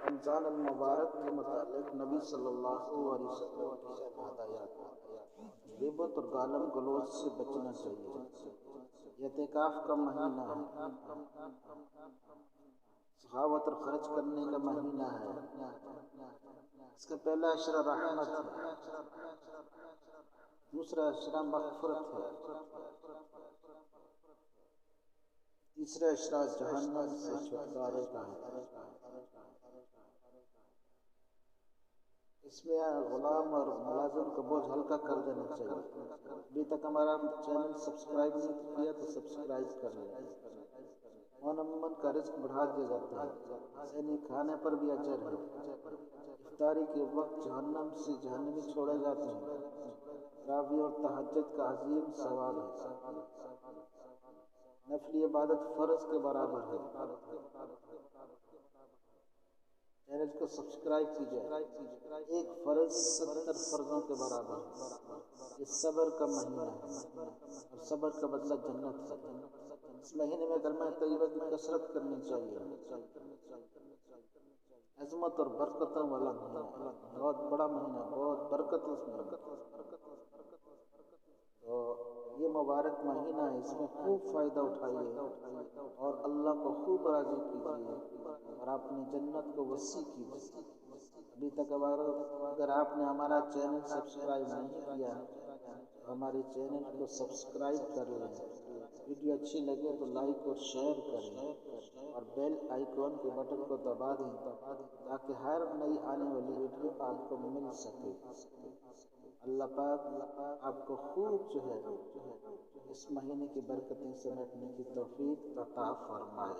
رمضان المبارک کے متعلق نبی صلی اللہ علیہ وسلم کی ہدایات۔ غیبت اور گالم گلوچ سے بچنا چاہیے۔ یہ اعتکاف کا مہینہ ہے، سخاوت اور خرچ کرنے کا مہینہ ہے۔ اس کا پہلا اشرہ رحمت ہے، دوسرا اشرہ مغفرت ہے، تیسرا اشرہ جہنم سے چھٹکارے کا ہے۔ اس میں غلام اور ملازم کا بوجھ ہلکا کر دینا چاہیے۔ ابھی تک ہمارا چینل سبسکرائب نہیں کیا تو سبسکرائب کر لیں۔ من کا رزق بڑھا دیا جاتا ہے، ذہنی کھانے پر بھی اجر ہے۔ افطاری کے وقت جہنمی چھوڑے جاتے ہیں۔ تراویح اور تہجد کا عظیم ثواب ہے۔ نفلی عبادت فرض کے برابر ہے۔ چینل کو سبسکرائب کیجئے، ایک فرض 70 فرضوں کے برابر ہے۔ یہ صبر کا مہینہ ہے اور صبر کا بدلہ جنت ہے۔ اس مہینے میں کلمہ طیبہ کی کثرت کرنی چاہیے۔ عظمت اور برکتوں والا مہینہ ہے، بہت بڑا مہینہ، بہت برکت اس مہینے۔ تو یہ مبارک مہینہ ہے، اس میں خوب فائدہ اٹھائیے اور اللہ کو خوب راضی کیجیے اور اپنی جنت کو وسیع کیجیے۔ ابھی تک اگر آپ نے ہمارا چینل سبسکرائب نہیں کیا تو ہمارے چینل کو سبسکرائب کر لیں۔ ویڈیو اچھی لگے تو لائک اور شیئر کریں اور بیل آئیکن کے بٹن کو دبا دیں تاکہ ہر نئی آنے والی ویڈیو آپ کو مل سکے۔ اللہ پاک آپ کو خوب اس مہینے کی برکتیں سمیٹنے کی توفیق عطا فرمائے۔